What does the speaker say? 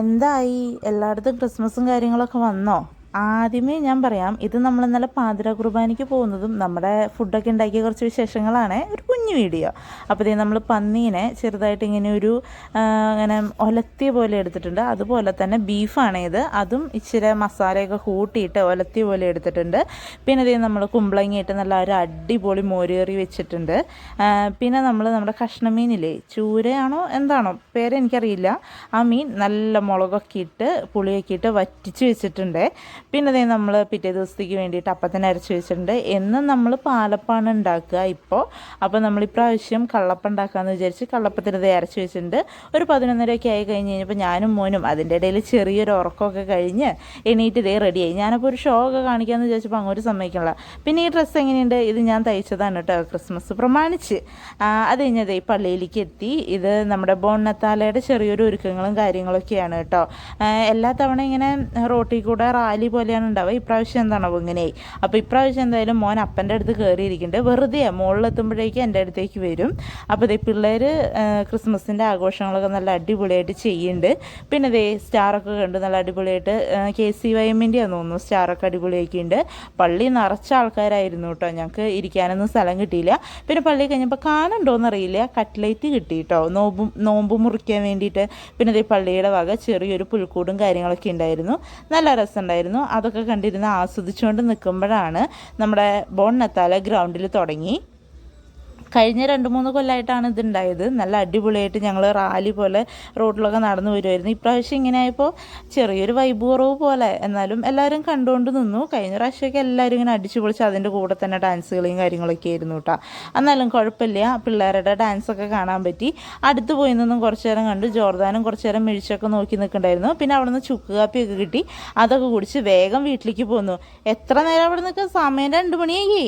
എന്തായി എല്ലായിടത്തും ക്രിസ്മസും കാര്യങ്ങളൊക്കെ വന്നോ? ആദ്യമേ ഞാൻ പറയാം, ഇത് നമ്മൾ ഇന്നലെ പാതിര കുർബാനയ്ക്ക് പോകുന്നതും നമ്മുടെ ഫുഡൊക്കെ ഉണ്ടാക്കിയ കുറച്ച് വിശേഷങ്ങളാണ്. ഒരു കുഞ്ഞു വീഡിയോ. അപ്പോൾ ഇതേ നമ്മൾ പന്നീനെ ചെറുതായിട്ട് ഇങ്ങനെ ഇങ്ങനെ ഒലത്തിയ പോലെ എടുത്തിട്ടുണ്ട്. അതുപോലെ തന്നെ ബീഫാണ് ഇത്. അതും ഇച്ചിരി മസാലയൊക്കെ കൂട്ടിയിട്ട് ഒലത്തിയ പോലെ എടുത്തിട്ടുണ്ട്. പിന്നെ ഇതേ നമ്മൾ കുമ്പളങ്ങിയിട്ട് നല്ല ഒരു അടിപൊളി മോരുകറി വെച്ചിട്ടുണ്ട്. പിന്നെ നമ്മുടെ കഷ്ണമീനില്ലേ, ചൂരയാണോ എന്താണോ പേര് എനിക്കറിയില്ല, ആ മീൻ നല്ല മുളകൊക്കെ ഇട്ട് പുളിയൊക്കെ ഇട്ട് വറ്റിച്ച് വെച്ചിട്ടുണ്ട്. പിന്നെ അതേ നമ്മൾ പിറ്റേ ദിവസത്തേക്ക് വേണ്ടിയിട്ട് അപ്പത്തിന് അരച്ച് വെച്ചിട്ടുണ്ട്. എന്നും നമ്മൾ പാലപ്പാണ് ഉണ്ടാക്കുക അപ്പോൾ നമ്മളിപ്രാവശ്യം കള്ളപ്പം ഉണ്ടാക്കാമെന്ന് വിചാരിച്ച് കള്ളപ്പത്തിനത് അരച്ച് വെച്ചിട്ടുണ്ട്. ഒരു 11:30 ആയി കഴിഞ്ഞപ്പോൾ ഞാനും മോനും അതിൻ്റെ ഇടയിൽ ചെറിയൊരു ഉറക്കമൊക്കെ കഴിഞ്ഞ് എണീറ്റ് ഇതേ റെഡിയായി. ഞാനപ്പോൾ ഒരു ഷോ ഒക്കെ കാണിക്കാമെന്ന് വിചാരിച്ചപ്പോൾ അങ്ങോട്ട് സമ്മതിക്കണില്ല. പിന്നെ ഈ ഡ്രസ്സ് എങ്ങനെയുണ്ട്? ഇത് ഞാൻ തയ്ച്ചതാണ് കേട്ടോ, ക്രിസ്മസ് പ്രമാണിച്ച്. അത് കഴിഞ്ഞതേ പള്ളിയിലേക്ക് എത്തി. ഇത് നമ്മുടെ ബോണ്ണത്താലയുടെ ചെറിയൊരു ഒരുക്കങ്ങളും കാര്യങ്ങളൊക്കെയാണ് കേട്ടോ. എല്ലാ തവണ ഇങ്ങനെ റോട്ടിൽ കൂടെ റാലി പോലെയാണ് ഉണ്ടാവുക. ഇപ്രാവശ്യം എന്താണോ ഇങ്ങനെയായി. അപ്പോൾ ഇപ്രാവശ്യം എന്തായാലും മോൻ അപ്പൻ്റെ അടുത്ത് കയറിയിരിക്കുന്നുണ്ട്. വെറുതെ മുകളിലെത്തുമ്പോഴേക്കും എൻ്റെ അടുത്തേക്ക് വരും. അപ്പോൾ ഇതേ പിള്ളേർ ക്രിസ്മസിൻ്റെ ആഘോഷങ്ങളൊക്കെ നല്ല അടിപൊളിയായിട്ട് ചെയ്യുന്നുണ്ട്. പിന്നെ ഇതേ സ്റ്റാറൊക്കെ കണ്ട് നല്ല അടിപൊളിയായിട്ട് KCYMൻ്റെ തോന്നുന്നു സ്റ്റാറൊക്കെ അടിപൊളിയാക്കിയിട്ടുണ്ട്. പള്ളി നിറച്ച ആൾക്കാരായിരുന്നു കേട്ടോ. ഞങ്ങൾക്ക് ഇരിക്കാനൊന്നും സ്ഥലം കിട്ടിയില്ല. പിന്നെ പള്ളി കഴിഞ്ഞപ്പോൾ കാണുന്നുണ്ടോയെന്നറിയില്ല, കട്ട്ലേറ്റ് കിട്ടി കേട്ടോ, നോമ്പ് മുറിക്കാൻ വേണ്ടിയിട്ട്. പിന്നെ ഇതേ പള്ളിയുടെ വക ചെറിയൊരു പുൽക്കൂടും കാര്യങ്ങളൊക്കെ ഉണ്ടായിരുന്നു. നല്ല രസമുണ്ടായിരുന്നു. അതൊക്കെ കണ്ടിരുന്ന് ആസ്വദിച്ചുകൊണ്ട് നിൽക്കുമ്പോഴാണ് നമ്മുടെ ബോണ്ണത്താല ഗ്രൗണ്ടിൽ തുടങ്ങി. കഴിഞ്ഞ 2-3 കൊല്ലമായിട്ടാണ് ഇതുണ്ടായത്. നല്ല അടിപൊളിയായിട്ട് ഞങ്ങൾ റാലി പോലെ റോഡിലൊക്കെ നടന്നു വരുമായിരുന്നു. ഇപ്രാവശ്യം ഇങ്ങനെ ആയപ്പോൾ ചെറിയൊരു വൈബ് കുറവ് പോലെ, എന്നാലും എല്ലാവരും കണ്ടുകൊണ്ട് നിന്നു. കഴിഞ്ഞ പ്രാവശ്യമൊക്കെ എല്ലാവരും ഇങ്ങനെ അടിച്ചു പൊളിച്ച് അതിൻ്റെ കൂടെ തന്നെ ഡാൻസുകളും കാര്യങ്ങളൊക്കെ ആയിരുന്നു കേട്ടോ. എന്നാലും കുഴപ്പമില്ല, പിള്ളേരുടെ ഡാൻസൊക്കെ കാണാൻ പറ്റി. അടുത്ത് പോയി നിന്നും കുറച്ച് നേരം കണ്ടു. ജോർദാനും കുറച്ച് നേരം മിഴിച്ചൊക്കെ നോക്കി നിൽക്കണ്ടായിരുന്നു. പിന്നെ അവിടെ നിന്ന് ചുക്ക് കാപ്പിയൊക്കെ കിട്ടി. അതൊക്കെ കുടിച്ച് വേഗം വീട്ടിലേക്ക് പോന്നു. എത്ര നേരം അവിടെ നിൽക്കാൻ? സമയം 2 മണിയായി.